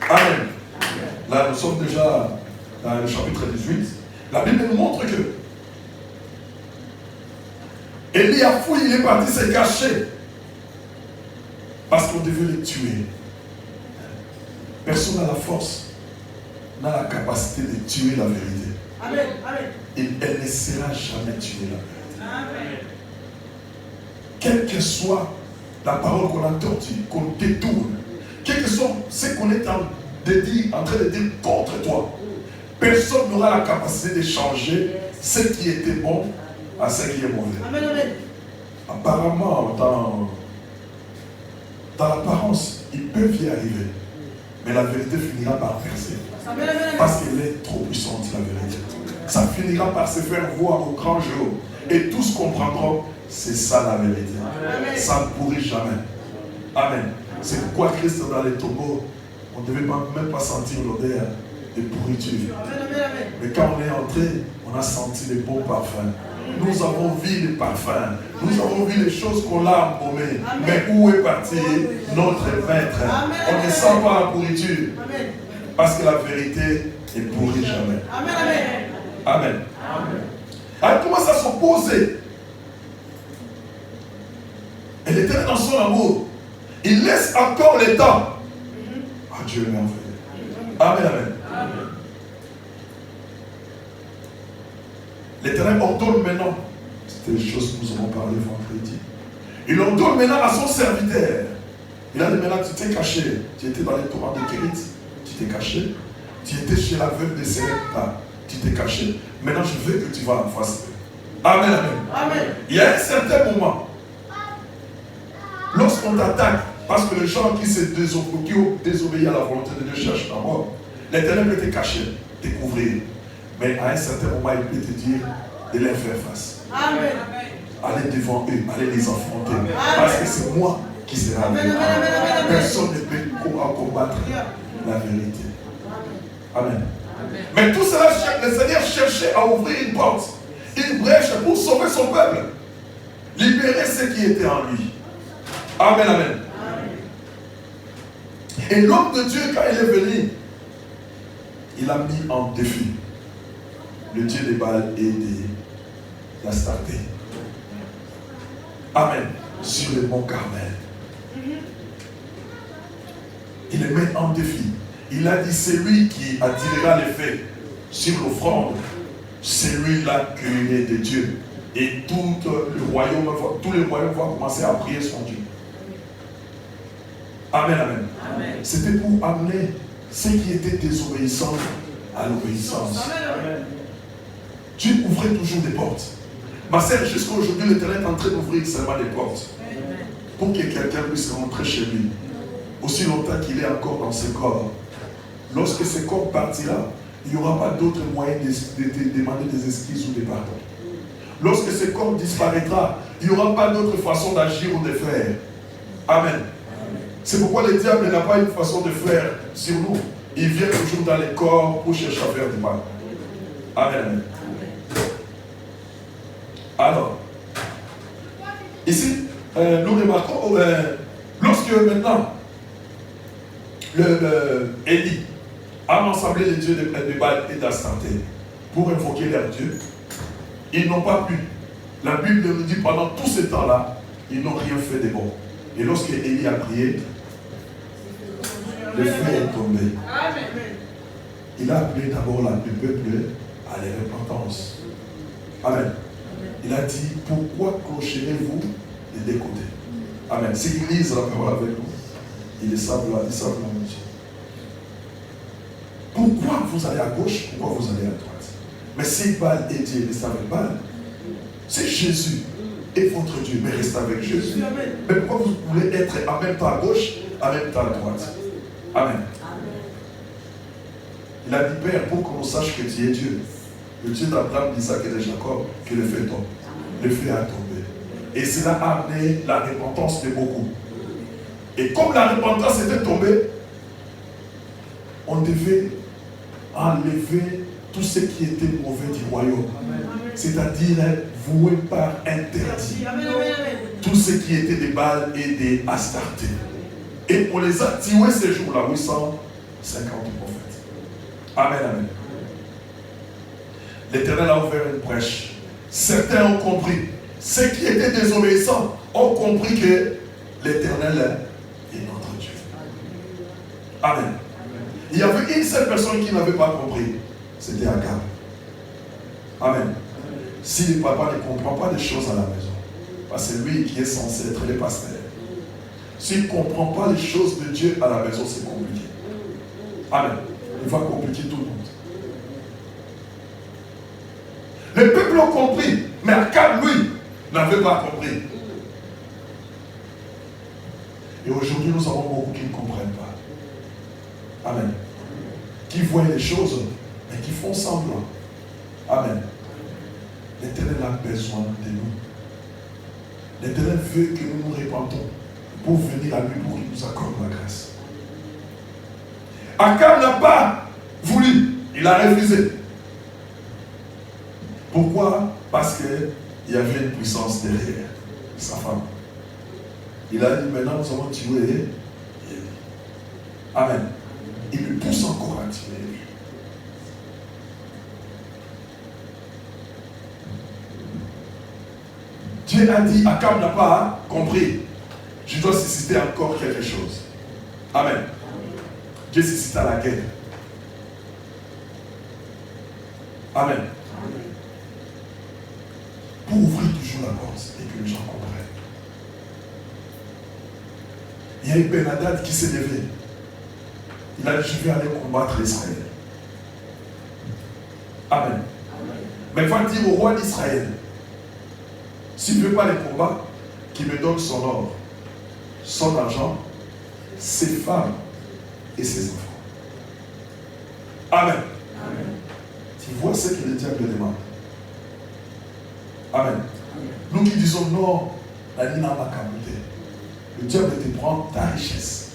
Amen. Là, nous sommes déjà dans le chapitre 18. La Bible nous montre que Élie a fouillé, il est parti se cacher parce qu'on devait les tuer. Personne n'a la force, n'a la capacité de tuer la vérité. Amen. Amen. Et elle ne sera jamais tuée la vérité. Amen. Quelle que soit la parole qu'on a tortue, qu'on détourne, quel que soit ce qu'on est en train de dire contre toi, personne n'aura la capacité de changer ce qui était bon à ce qui est mauvais. Amen, amen. Apparemment, dans l'apparence, ils peuvent y arriver, mais la vérité finira par percer. Amen, amen, amen. Parce qu'elle est trop puissante, la vérité. Ça finira par se faire voir au grand jour. Et tous comprendront, c'est ça la vérité. Amen. Ça ne pourrit jamais. Amen. C'est pourquoi Christ dans les tombeaux, on ne devait même pas sentir l'odeur de pourriture. Mais quand on est entré, on a senti les bons parfums. Nous avons vu les parfums. Nous avons vu les choses qu'on a embaumées. Mais où est parti notre maître? On ne sent pas la pourriture. Parce que la vérité ne pourrit jamais. Amen. Amen. Amen. Elle commence à s'opposer. Elle était dans son amour. Il laisse encore le temps. Ah, Dieu est merveilleux. Amen, amen. Amen. L'Éternel ordonne maintenant. C'était les choses que nous avons parlé vendredi. Il ordonne maintenant à son serviteur. Il a dit maintenant, tu t'es caché. Tu étais dans les tourments de Kérit. Tu t'es caché. Tu étais chez la veuve de Sérepta. Tu t'es caché. Maintenant, je veux que tu vas en face. Amen, amen. Amen. Il y a un certain moment, lorsqu'on t'attaque, parce que les gens qui ont désobéi à la volonté de Dieu cherchent la mort, l'Éternel peut te cacher, te couvrir. Mais à un certain moment, il peut te dire de les faire face. Amen. Allez devant eux, allez les affronter. Amen. Parce que c'est moi qui sera avec toi. Personne ne peut combattre la vérité. Amen. Mais tout cela, le Seigneur cherchait à ouvrir une porte, une brèche pour sauver son peuple. Libérer ce qui était en lui. Amen, amen. Et l'homme de Dieu, quand il est venu, il a mis en défi le Dieu des Baal et de l'Astarté. Amen. Sur le mont Carmel. Il le met en défi. Il a dit, c'est lui qui attirera les faits sur l'offrande. C'est lui-là qui est de Dieu. Et tout le royaume va commencer à prier son Dieu. Amen, amen. Amen. C'était pour amener ceux qui étaient désobéissants à l'obéissance. Dieu ouvrait toujours des portes. Ma sœur, jusqu'à aujourd'hui, l'Éternel est en train d'ouvrir seulement des portes. Pour que quelqu'un puisse rentrer chez lui. Aussi longtemps qu'il est encore dans ce corps. Lorsque ce corps partira, il n'y aura pas d'autre moyen de demander des excuses ou des pardons. Lorsque ce corps disparaîtra, il n'y aura pas d'autre façon d'agir ou de faire. Amen. C'est pourquoi le diable n'a pas une façon de faire sur nous. Il vient toujours dans les corps pour chercher à faire du mal. Amen. Alors, ici, nous remarquons, lorsque maintenant, Élie a rassemblé les dieux de Baal et d'Astarté pour invoquer leur Dieu, ils n'ont pas pu. La Bible nous dit pendant tout ce temps-là, ils n'ont rien fait de bon. Et lorsque Élie a prié, le feu est tombé. Il a appelé d'abord le peuple à la repentance. Amen. Il a dit, pourquoi clocherez-vous des deux côtés? Amen. Ceux qui lisent la parole avec nous, ils savent la mission. Pourquoi vous allez à gauche? Pourquoi vous allez à droite? Mais si Baal est Dieu, restez avec Baal. Si Jésus est votre Dieu, mais restez avec Jésus. Mais pourquoi vous voulez être en même temps à gauche, en même temps à droite? Amen. Il a dit, Père, pour qu'on sache que tu es Dieu, le Dieu d'Abraham, d'Isaac et de Jacob, que le feu tombe. Le feu a tombé. Et cela a amené la repentance de beaucoup. Et comme la repentance était tombée, on devait enlever tout ce qui était mauvais du royaume. C'est-à-dire voué par interdit. Tout ce qui était des Baal et des Astarté. Et on les a tués ces jours-là, 850 prophètes. Amen, amen. L'Éternel a ouvert une brèche. Certains ont compris. Ceux qui étaient désobéissants ont compris que l'Éternel est notre Dieu. Amen. Il y avait une seule personne qui n'avait pas compris. C'était Agab. Amen. Si le papa ne comprend pas des choses à la maison, parce que c'est lui qui est censé être le pasteur. S'il ne comprend pas les choses de Dieu à la maison, c'est compliqué. Amen. Il va compliquer tout le monde. Le peuple a compris, mais Akab, lui, n'avait pas compris. Et aujourd'hui, nous avons beaucoup qui ne comprennent pas. Amen. Qui voient les choses, mais qui font semblant. Amen. L'Éternel a besoin de nous. L'Éternel veut que nous nous répandons pour venir à lui, pour qu'il nous accorde la grâce. Akab n'a pas voulu, il a refusé. Pourquoi? Parce qu'il y avait une puissance derrière sa femme. Il a dit, maintenant nous allons tuer Élie. Amen. Il le pousse encore à tuer Élie. Dieu a dit, Akab n'a pas compris. Je dois susciter encore quelque chose. Amen. Dieu suscita la guerre. Amen. Pour ouvrir toujours la porte et que les gens comprennent. Il y a eu Ben Hadad qui s'est levé. Il a dit, je vais aller combattre Israël. Amen. Mais il va dire au roi d'Israël, s'il ne veut pas les combats, qu'il me donne son or, son argent, ses femmes et ses enfants. Amen. Amen. Tu vois ce que le diable demande. Amen. Nous qui disons non, la ligne n'a pas qu'à monter. Le diable te prend ta richesse.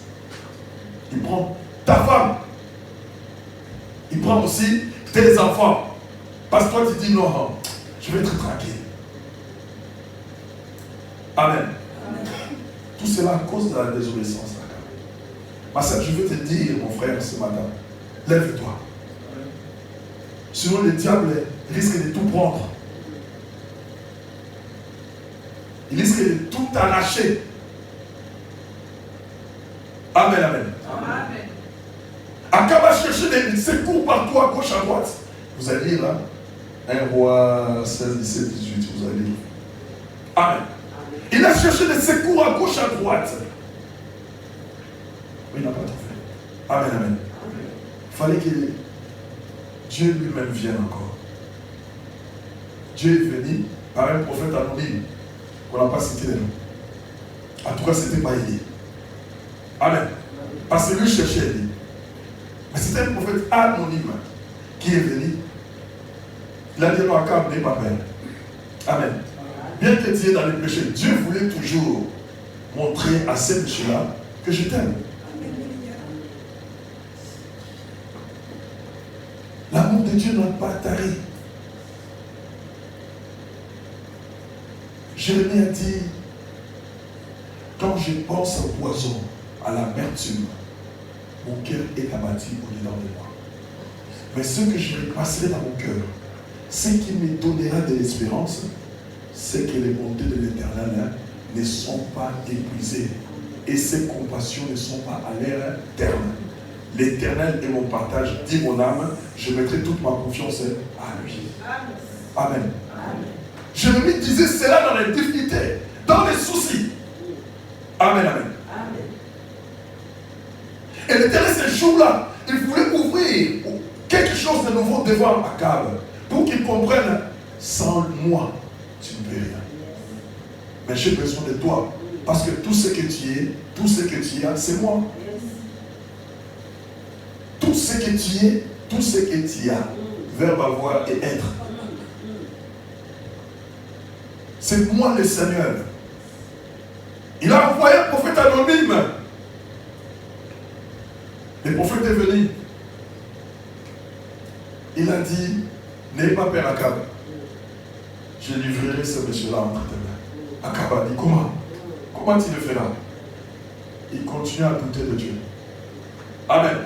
Il prend ta femme. Il prend aussi tes enfants. Parce que toi, tu dis non, je vais être tranquille. Amen. Amen. Tout cela à cause de la désobéissance. Ma soeur, je veux te dire, mon frère, ce matin, lève-toi. Sinon, le diable risque de tout prendre. Il risque de tout arracher. Amen, amen. Amen. Akab va chercher des secours partout, à gauche, à droite. Vous allez lire là, 1 Roi 16, 17, 18, vous allez lire. Amen. Il a cherché des secours à gauche, à droite. Mais il n'a pas tout fait. Amen, amen. Il fallait que Dieu lui-même vienne encore. Dieu est venu par un prophète anonyme qu'on n'a pas cité les noms. En tout cas, ce n'était pas Élie. Amen. Parce que lui cherchait Élie. Mais c'était un prophète anonyme qui est venu. Il a dit non, Akab n'est pas père. Amen. Bien que tu es dans le péché, Dieu voulait toujours montrer à ces péchés-là que je t'aime. L'amour de Dieu n'a pas taré. Jérémie a dit, quand je pense au poison, à l'amertume, mon cœur est abattu au-dedans de moi. Mais ce que je passerai dans mon cœur, ce qui me donnera de l'espérance, c'est que les bontés de l'Éternel ne sont pas épuisées et ses compassions ne sont pas à leur terme. L'Éternel est mon partage, dit mon âme, je mettrai toute ma confiance à lui. Amen. Amen. Jérémie disait cela dans les difficultés, dans les soucis. Amen, amen. Amen. Et l'Éternel, ce jour-là, il voulait ouvrir quelque chose de nouveau devant Akab pour qu'il comprenne, sans moi, tu ne peux rien. Mais j'ai besoin de toi. Parce que tout ce que tu es, tout ce que tu as, c'est moi. Tout ce que tu es, tout ce que tu as, verbe avoir et être. C'est moi le Seigneur. Il a envoyé un prophète anonyme. Le prophète est venu. Il a dit, n'aie pas peur Akab. Je livrerai ce monsieur-là entre tes mains. Akab a dit, comment? Comment tu le feras? Il continue à douter de Dieu. Amen.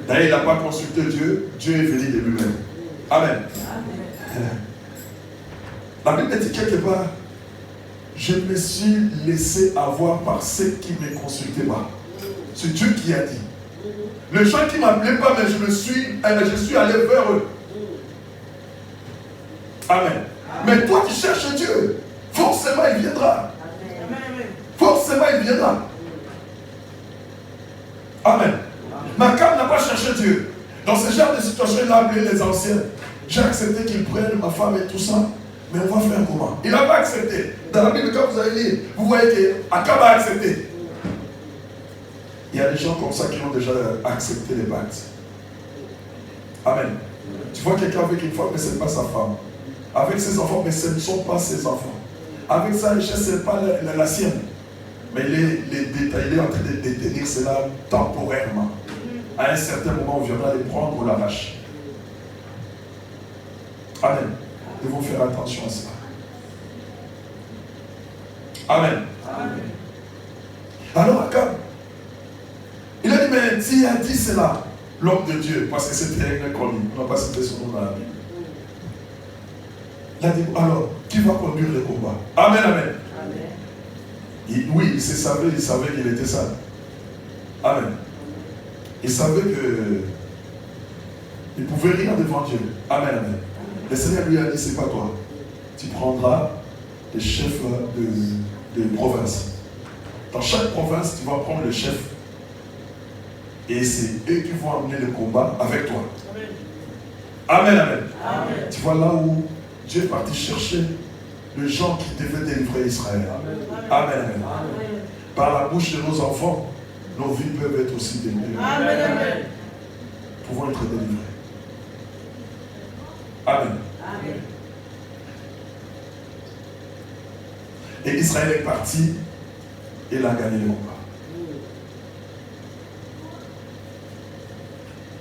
D'ailleurs, il n'a pas consulté Dieu. Dieu est venu de lui-même. Amen. Amen. La Bible dit quelque part, je me suis laissé avoir par ceux qui ne me consultaient pas. C'est Dieu qui a dit. Les gens qui ne m'appelaient pas, mais je suis allé vers eux. Amen. Mais toi qui cherches Dieu, forcément il viendra. Forcément il viendra. Amen. Akab n'a pas cherché Dieu. Dans ce genre de situation, il a appelé les anciens. J'ai accepté qu'ils prennent ma femme et tout ça, mais on va faire comment? Il n'a pas accepté. Dans la Bible, quand vous allez lire, vous voyez qu'Akab a accepté. Il y a des gens comme ça qui ont déjà accepté les pactes. Amen. Tu vois quelqu'un avec une femme, mais ce n'est pas sa femme. Avec ses enfants, mais ce ne sont pas ses enfants. Avec sa richesse, ce n'est pas la sienne. Mais il est en train de détenir cela temporairement. À un certain moment, on viendra les prendre ou l'arracher. Amen. Ils vont faire attention à cela. Amen. Amen. Alors, Akab, il a dit, mais s'il a dit cela, l'homme de Dieu, parce que c'était un inconnu, on n'a pas cité son nom dans la Bible. Il a dit, alors, qui va conduire le combat? Amen, amen. Amen. Oui, il savait qu'il était sale. Amen. Il savait que il ne pouvait rien devant Dieu. Amen, amen. Le Seigneur lui a dit, c'est pas toi. Tu prendras les chefs de province. Dans chaque province, tu vas prendre le chef. Et c'est eux qui vont amener le combat avec toi. Amen, amen. Amen. Tu vois là où Dieu est parti chercher les gens qui devaient délivrer Israël. Amen, amen. Amen. Par la bouche de nos enfants, nos vies peuvent être aussi délivrées. Amen, amen. Pouvons être délivrés. Amen. Amen. Et Israël est parti Et il a gagné le combat.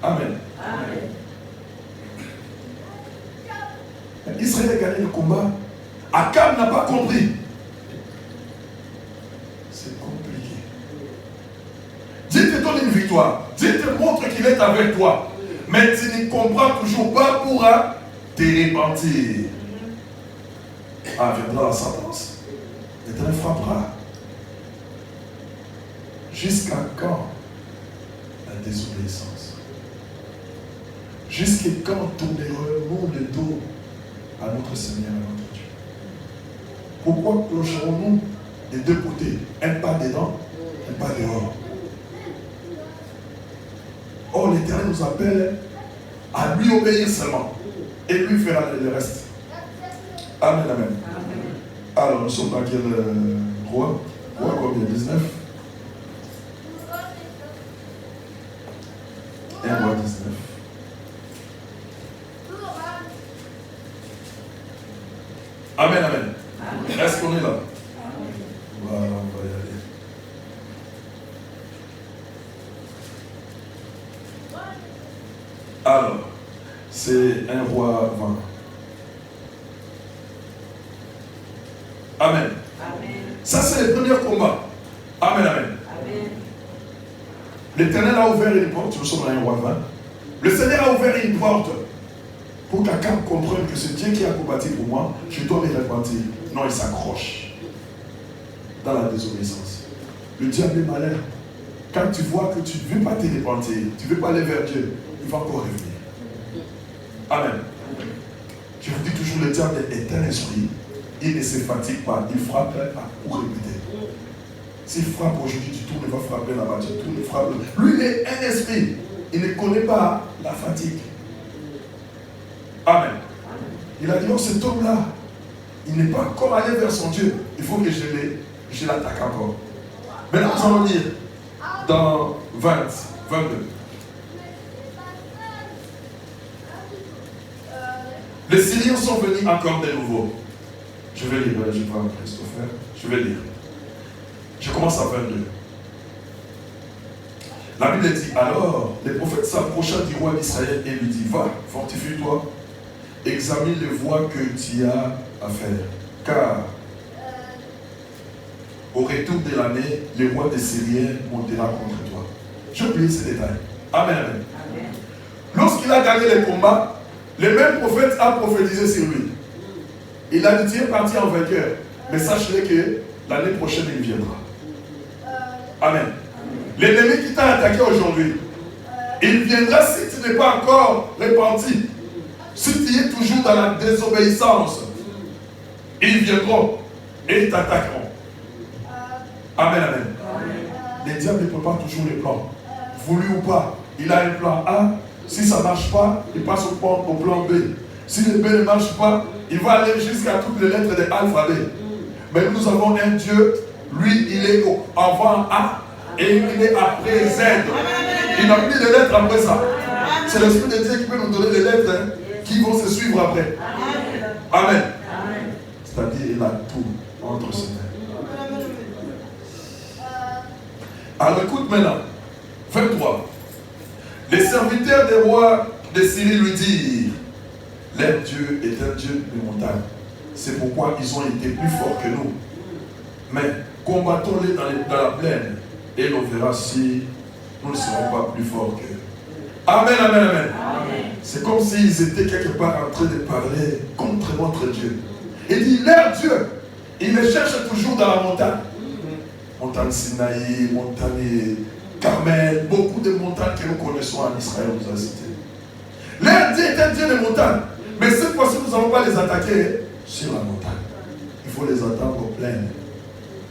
Amen. Amen. Israël a gagné le combat. Akab n'a pas compris. C'est compliqué. Dieu te donne une victoire. Dieu te montre qu'il est avec toi. Mais tu ne comprends toujours pas pour te repentir. Ah, viendra la sentence. L'Éternel frappera. Jusqu'à quand la désobéissance? Jusqu'à quand tournerons-nous le dos à notre Seigneur, à notre Dieu? Pourquoi clocherons-nous des deux côtés? Un pas dedans, un pas dehors. Or, l'Éternel nous appelle à lui obéir seulement. Et lui fera le reste. Amen, amen. Amen. Alors, nous sommes dans quel roi? Roi combien? 19. Un roi 19. Amen, amen. Est-ce qu'on est là? Voilà, on va y aller. Alors, c'est un roi 20. Amen. Amen. Ça, c'est le premier combat. Amen, amen. Amen. L'Éternel a ouvert une porte. Nous sommes dans un roi 20. Le Seigneur a ouvert une porte pour qu'Akab comprenne que c'est Dieu qui a combattu pour moi. Je dois me repentir. Non, il s'accroche dans la désobéissance. Le diable est malin. Quand tu vois que tu ne veux pas te repentir, tu ne veux pas aller vers Dieu, il va encore revenir. Amen. Je vous dis toujours, le diable est un esprit. Il ne se fatigue pas. Il frappe pour répéter. S'il frappe aujourd'hui, tu tournes, il va frapper là-bas. Tu tournes, il frappe. Lui, il est un esprit. Il ne connaît pas la fatigue. Amen. Il a dit, oh, cet homme-là, il n'est pas encore allé vers son Dieu. Il faut que je l'attaque encore. Maintenant, nous allons lire dans 20, 22. Les Syriens sont venus encore de nouveau. Je vais lire, je prends Christopher. Je vais lire. Je commence à 22. La Bible dit, alors, le prophète s'approcha du roi d'Israël et lui dit, va, fortifie-toi, examine les voies que tu as à faire. Car, au retour de l'année, le roi des Syriens montera contre toi. J'ai oublié ce détail. Amen, amen. Amen. Lorsqu'il a gagné le combat, le même prophète a prophétisé sur lui. Il a dit, tu es parti en vainqueur, mais sache-le que l'année prochaine, il viendra. Amen. L'ennemi qui t'a attaqué aujourd'hui, il viendra si tu n'es pas encore repenti. Si tu es toujours dans la désobéissance, ils viendront et ils t'attaqueront. Amen, amen. Les diables ne préparent toujours les plans. Voulu ou pas, il a un plan A. Si ça ne marche pas, il passe au plan B. Si le B ne marche pas, il va aller jusqu'à toutes les lettres de l'alphabet. Mais nous avons un Dieu, lui, il est avant A et il est après Z. Il n'a plus de lettres après ça. C'est l'Esprit de Dieu qui peut nous donner des lettres qui vont se suivre après. Amen. C'est-à-dire, il a tout entre ses mains. Alors écoute maintenant, 23. Les serviteurs des rois de Syrie lui dirent, leur Dieu est un Dieu de montagne. C'est pourquoi ils ont été plus forts que nous. Mais combattons-les dans la plaine et l'on verra si nous ne serons pas plus forts qu'eux. Amen, amen, amen. C'est comme s'ils étaient quelque part en train de parler contre notre Dieu. Il dit, leur Dieu, ils me cherchent toujours dans la montagne. Montagne Sinaï, montagne Carmel, beaucoup de montagnes que nous connaissons en Israël, nous a cité. Leur Dieu est un Dieu de montagne. Mais cette fois-ci, nous n'allons pas les attaquer sur la montagne. Il faut les attendre aux plaines.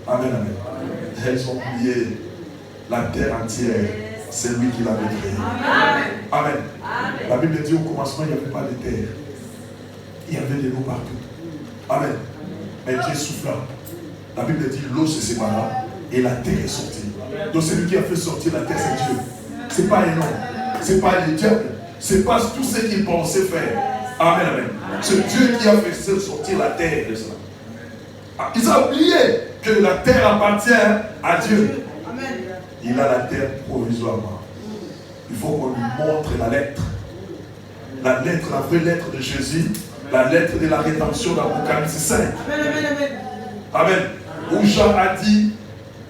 Amen, amen. Elles ont oublié la terre entière. C'est lui qui l'avait créée. Amen. La Bible dit au commencement, il n'y avait pas de terre. Il y avait de l'eau partout. Amen. Mais Dieu souffla. La Bible dit l'eau se sépara et la terre est sortie. Donc celui qui a fait sortir la terre, c'est Dieu. Ce n'est pas un homme. Ce n'est pas les diables. Ce n'est pas tout ce qu'il pensait faire. Amen, amen. C'est Dieu qui a fait sortir la terre de cela. Ils ont oublié que la terre appartient à Dieu. Amen. Il a la terre provisoirement. Il faut qu'on lui montre la lettre. La lettre, la vraie lettre de Jésus, la lettre de la rédemption d'Apocalypse 5. Amen, amen, amen. Amen. Où Jean a dit,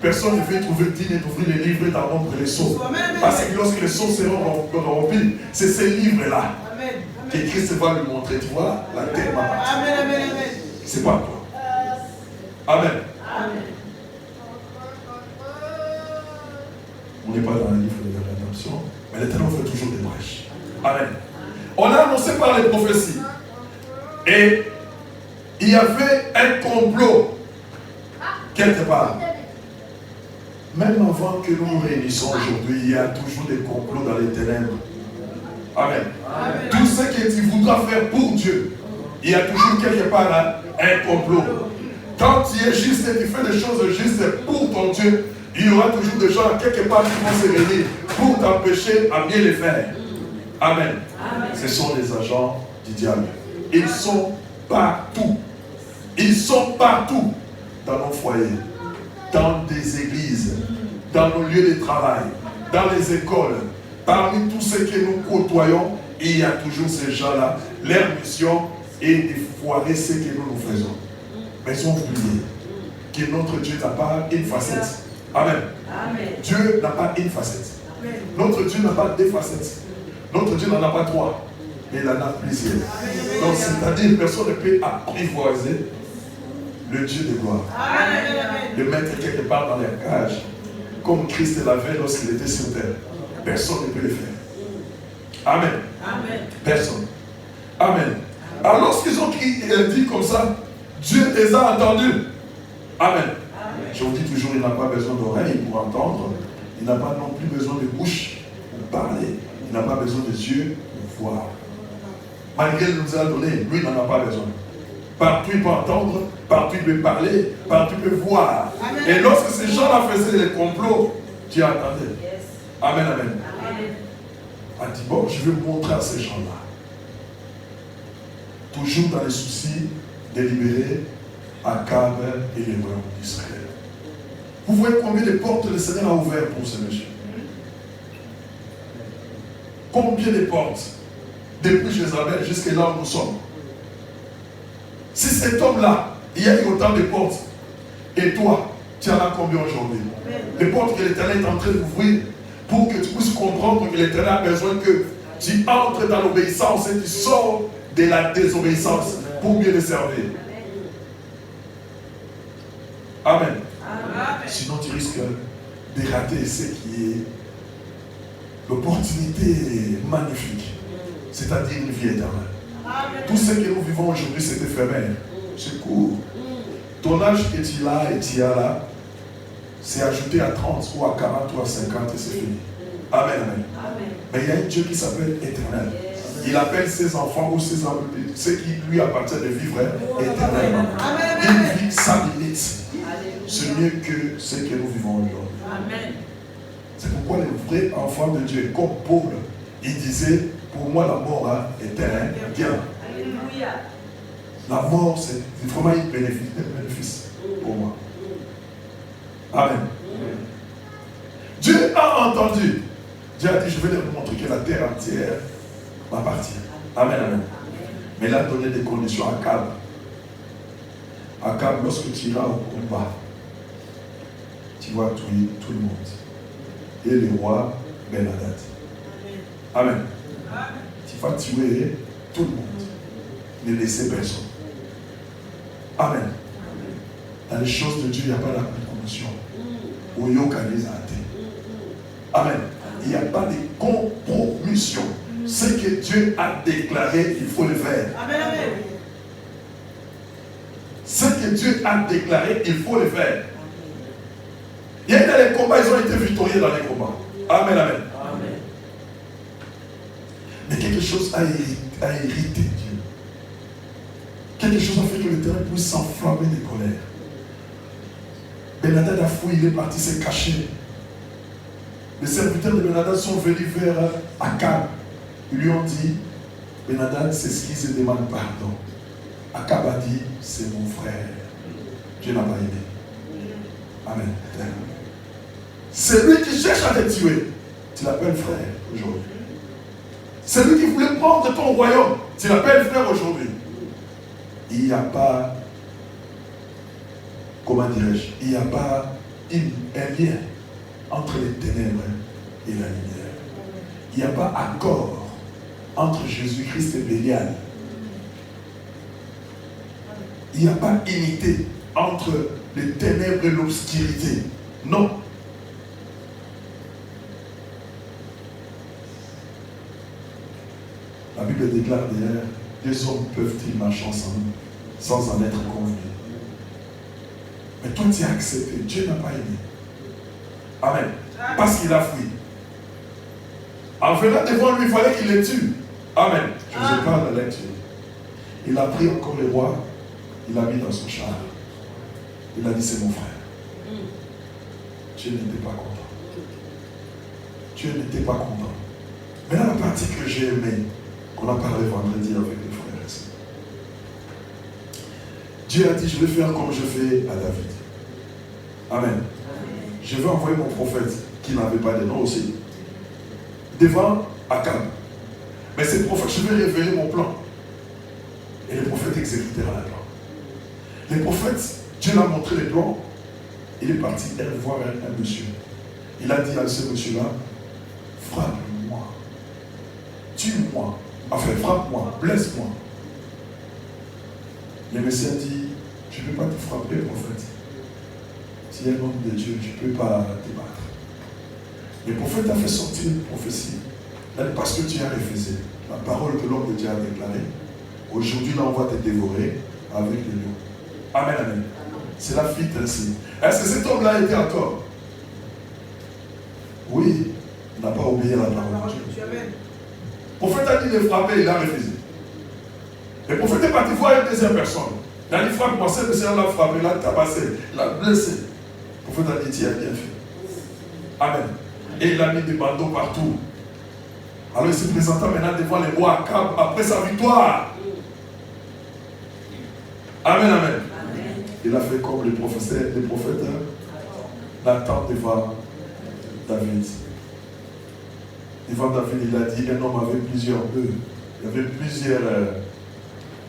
personne ne veut trouver digne d'ouvrir les livres et d'en rompre les sceaux. Parce que lorsque les sceaux seront rompus, c'est ces livres-là que Christ va lui montrer. Tu vois, la terre m'appartient. Amen, amen, amen. C'est pas toi. Amen. Amen. On n'est pas dans le livre de la rédemption, mais l'Éternel fait toujours des brèches. Amen. On a annoncé par les prophéties. Et il y avait un complot quelque part. Même avant que nous nous réunissons aujourd'hui, il y a toujours des complots dans les ténèbres. Amen. Amen. Tout ce que tu voudras faire pour Dieu, il y a toujours quelque part là, un complot. Quand tu es juste et tu fais des choses justes pour ton Dieu, il y aura toujours des gens quelque part qui vont se réunir pour t'empêcher à bien les faire. Amen. Amen. Ce sont les agents du diable. Ils sont partout. Ils sont partout dans nos foyers, dans des églises, dans nos lieux de travail, dans les écoles. Parmi tous ceux que nous côtoyons, il y a toujours ces gens-là. Leur mission est de foirer ce que nous faisons. Mais ils ont oublié que notre Dieu n'a pas une facette. Amen. Amen. Dieu n'a pas une facette. Amen. Notre Dieu n'a pas deux facettes. Notre Dieu n'en a pas trois. Mais il en a plusieurs. Amen. Donc c'est-à-dire personne ne peut apprivoiser le Dieu de gloire. Amen. Le mettre quelque part dans la cage. Comme Christ l'avait lorsqu'il était sur terre. Personne ne peut le faire. Amen. Amen. Personne. Amen. Alors lorsqu'ils ont dit comme ça, Dieu les a entendus. Amen. Je vous dis toujours, il n'a pas besoin d'oreilles pour entendre. Il n'a pas non plus besoin de bouche pour parler. Il n'a pas besoin de yeux pour voir. Malgré qu'il nous a donné, lui n'en a pas besoin. Partout il peut entendre, partout il peut parler, partout il peut voir. Amen. Et lorsque ces gens-là faisaient les complots, Dieu attendait. Yes. Amen, amen. Amen. A dit, bon, je vais montrer à ces gens-là. Toujours dans les soucis de libérer Akab et les royaumes d'Israël. Vous voyez combien de portes le Seigneur a ouvertes pour ce monsieur. Combien de portes depuis Jézabel jusqu'à là où nous sommes. Si cet homme-là, il y a eu autant de portes, et toi, tu en as combien aujourd'hui? Les portes que l'Éternel est en train d'ouvrir pour que tu puisses comprendre que l'Éternel a besoin que tu entres dans l'obéissance et tu sors de la désobéissance pour mieux le servir. Amen. Amen. Sinon, tu risques de rater ce qui est l'opportunité magnifique, c'est-à-dire une vie éternelle. Amen. Tout ce que nous vivons aujourd'hui, c'est éphémère, c'est court. Ton âge que tu as et tu as là, c'est ajouté à 30 ou à 40 ou à 50 et c'est fini. Amen, amen. Amen. Mais il y a un Dieu qui s'appelle éternel. Il appelle ses enfants ou ses enfants, ceux qui lui appartiennent de vivre éternellement. Une vie sans limite. C'est mieux que ce que nous vivons aujourd'hui. C'est pourquoi les vrais enfants de Dieu, comme Paul, il disait, pour moi la mort est un bien. La mort, c'est vraiment un bénéfice pour moi. Amen. Dieu a entendu. Dieu a dit, je vais leur montrer que la terre entière m'appartient. Amen, amen. Mais il a donné des conditions à Akab. Akab, lorsque tu iras au combat, tu vas tuer tout le monde. Et le roi Ben-Hadad. Amen. Tu vas tuer tout le monde. Ne laissez personne. Amen. Dans les choses de Dieu, il n'y a pas de commission. Amen. Il n'y a pas de compromission. Ce que Dieu a déclaré, il faut le faire. Amen, amen. Ce que Dieu a déclaré, il faut le faire. Il y a dans les combats, ils ont été victorieux dans les combats. Amen, amen. Amen. Mais quelque chose a hérité Dieu. Quelque chose a fait que le terrain puisse s'enflammer de colère. Ben-Hadad a fouillé, il est parti se cacher. Les serviteurs de Ben-Hadad sont venus vers Akab. Ils lui ont dit, Ben-Hadad s'excuse et demande pardon. Akab a dit, c'est mon frère. Dieu n'a pas aimé. Amen. Celui qui cherche à te tuer, tu l'appelles frère aujourd'hui. Celui qui voulait prendre ton royaume, tu l'appelles frère aujourd'hui. Il n'y a pas, comment dirais-je, il n'y a pas un lien entre les ténèbres et la lumière. Il n'y a pas accord entre Jésus-Christ et Bélial. Il n'y a pas unité entre les ténèbres et l'obscurité. Non. La Bible déclare d'ailleurs, les hommes peuvent-ils marcher ensemble sans en être convenus? Mais toi tu as accepté, Dieu n'a pas aimé. Amen. Parce qu'il a fui. En venant devant lui, il fallait qu'il les tue. Amen. Je vous parle de lecture. Il a pris encore le roi, il l'a mis dans son char. Il a dit, c'est mon frère. Dieu n'était pas content. Dieu n'était pas content. Mais là, la partie que j'ai aimée, qu'on a parlé vendredi avec les frères et sœurs. Dieu a dit, je vais faire comme je fais à David. Amen. Je vais envoyer mon prophète, qui n'avait pas de nom aussi, devant Akab. Mais ce prophète, je vais révéler mon plan. Et le prophète exécutera le plan. Les prophètes, Dieu l'a montré les plans. Il est parti voir un monsieur. Il a dit à ce monsieur-là, frappe-moi, tue-moi, enfin frappe-moi, blesse-moi. Le Messie a dit, je ne peux pas te frapper, prophète. Tu es un homme de Dieu, je ne peux pas te battre. Le prophète a fait sortir une prophétie. Il a dit, parce que tu as refusé la parole que l'homme de Dieu a déclarée, aujourd'hui là on va te dévorer avec les lions. Amen, amen. C'est la fuite ainsi. Est-ce que cet homme-là était en tort? Oui, il n'a pas obéi à la parole de Dieu. Le prophète a dit de frapper, il a refusé. Le prophète est parti voir une deuxième personne. Il a dit, frappe-moi, ce monsieur l'a frappé, l'a tabassé, l'a blessé. Le prophète a dit, tu as bien fait. Amen. Et il a mis des bandeaux partout. Alors il se présenta maintenant devant les rois Akab après sa victoire. Amen, amen. Il a fait comme les prophètes Nathan devant David. Devant David, il a dit, un homme avait plusieurs bœufs, il y avait plusieurs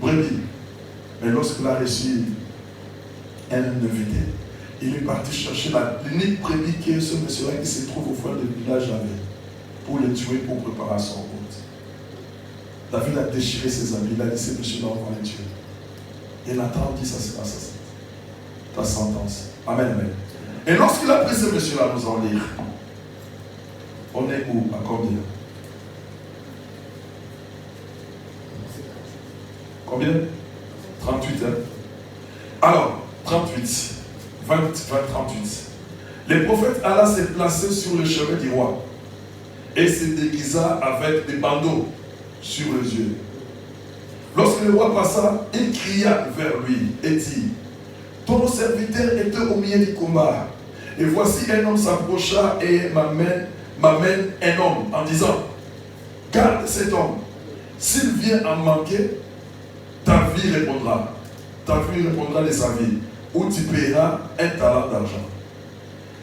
brebis. Mais lorsqu'il a reçu un invité, il est parti chercher l'unique brebis que ce monsieur-là qui se trouve au fond du village avait, pour le tuer, pour préparer son hôte. David a déchiré ses habits, il a dit, ce monsieur-là, on va le tuer. Et Nathan dit, ça c'est pas ça. Ta sentence. Amen, amen. Et lorsqu'il a pris ce monsieur-là, nous allons lire. On est où? À combien? Combien? 38, hein? Alors, 38. 20, 38. Le prophète alla se placer sur le chemin du roi et se déguisa avec des bandeaux sur les yeux. Lorsque le roi passa, il cria vers lui et dit, ton serviteur était au milieu du combat. Et voici un homme s'approcha et m'amène un homme en disant, garde cet homme. S'il vient en manquer, ta vie répondra. Ta vie répondra de sa vie. Ou tu paieras un talent d'argent.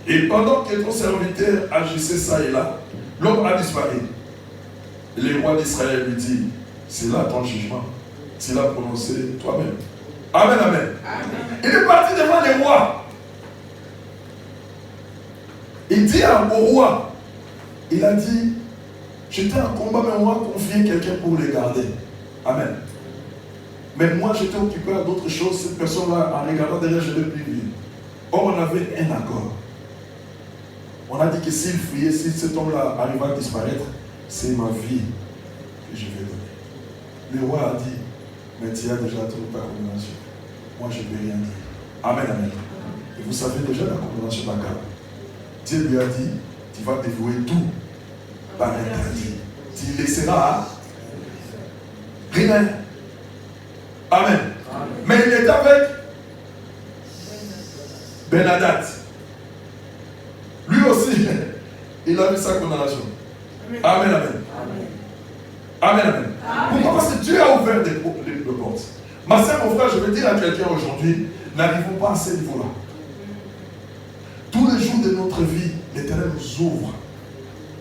Et pendant que ton serviteur agissait ça et là, l'homme a disparu. Le roi d'Israël lui dit, c'est là ton jugement. Tu l'as prononcé toi-même. Amen, amen. Amen. Il est parti devant les rois. Il dit au roi, il a dit, j'étais en combat, mais on m'a confié quelqu'un pour les garder. Amen. Mais moi, j'étais occupé à d'autres choses. Cette personne-là, en regardant derrière, je ne l'ai plus vu. Or, on avait un accord. On a dit que s'il fuyait, si cet homme-là arrivait à disparaître, c'est ma vie que je vais donner. Le roi a dit, mais tu as déjà toute ta condamnation. Moi, je ne vais rien dire. Amen, amen. Et vous savez déjà la condamnation d'Akab. Dieu lui a dit, tu vas dévouer tout par interdit. Tu laisseras rien. Amen. Amen. Mais il est avec Ben-Hadad. Lui aussi, il a vu sa condamnation. Amen, amen. Amen, amen. Pourquoi? Parce que Dieu a ouvert des portes. Ma soeur, mon frère, je veux dire à quelqu'un aujourd'hui, n'arrivons pas à ce niveau-là. les jours de notre vie, l'Éternel nous ouvre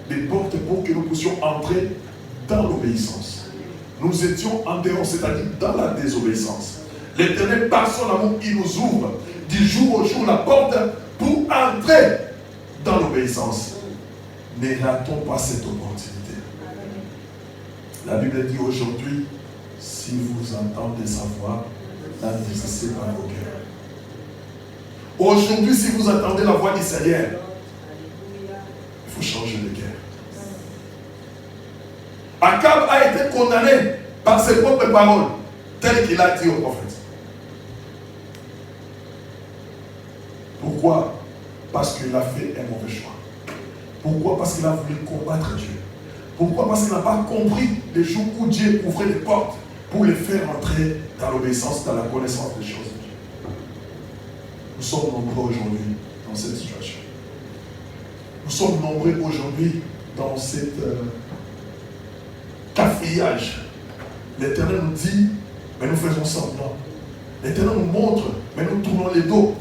des portes pour que nous puissions entrer dans l'obéissance. Nous étions en dehors, c'est-à-dire dans la désobéissance. L'Éternel, par son amour, il nous ouvre du jour au jour la porte pour entrer dans l'obéissance. Ne ratons pas cette opportunité. La Bible dit aujourd'hui, si vous entendez sa voix, n'endurcissez pas vos cœurs. Aujourd'hui, si vous entendez la voix du Seigneur, il faut changer de cœur. Akab a été condamné par ses propres paroles, telles qu'il a dit au prophète. Pourquoi? Parce qu'il a fait un mauvais choix. Pourquoi? Parce qu'il a voulu combattre Dieu. Pourquoi? Parce qu'il n'a pas compris les jours où Dieu ouvrait les portes pour les faire entrer dans l'obéissance, dans la connaissance des choses de Dieu. Nous sommes nombreux aujourd'hui dans cette situation. Nous sommes nombreux aujourd'hui dans cette cafouillage. L'Éternel nous dit, mais nous faisons semblant. L'Éternel nous montre, mais nous tournons les dos.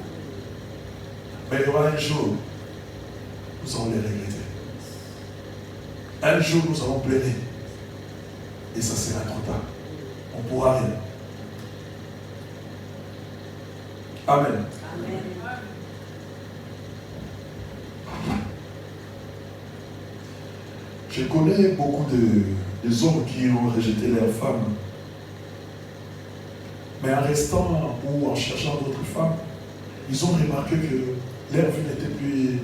Mais il y aura un jour, nous allons les regretter. Un jour, nous allons pleurer. Et ça sera trop tard. On ne pourra rien. Amen. Amen. Je connais beaucoup de hommes qui ont rejeté leurs femmes. Mais en restant ou en cherchant d'autres femmes, ils ont remarqué que leur vie n'était plus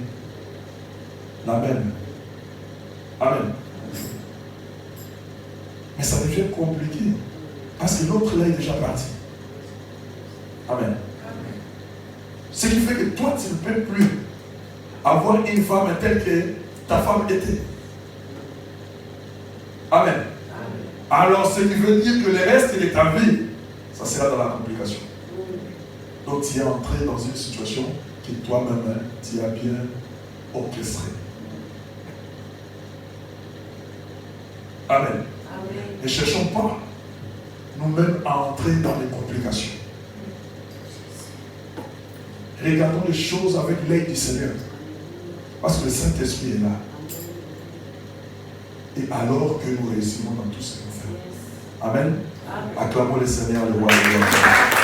la même. Amen. Mais ça devient compliqué. Parce que l'autre là est déjà parti. Amen. Ce qui fait que toi, tu ne peux plus avoir une femme telle que ta femme était. Amen. Alors, ce qui veut dire que le reste de ta vie, ça sera dans la complication. Donc, tu es entré dans une situation que toi-même, tu as bien orchestrée. Amen. Amen. Ne cherchons pas nous-mêmes à entrer dans les complications. Regardons les choses avec l'œil du Seigneur. Parce que le Saint-Esprit est là. Et alors que nous réussirons dans tout ce que nous faisons. Amen. Amen. Acclamons le Seigneur, le roi de gloire.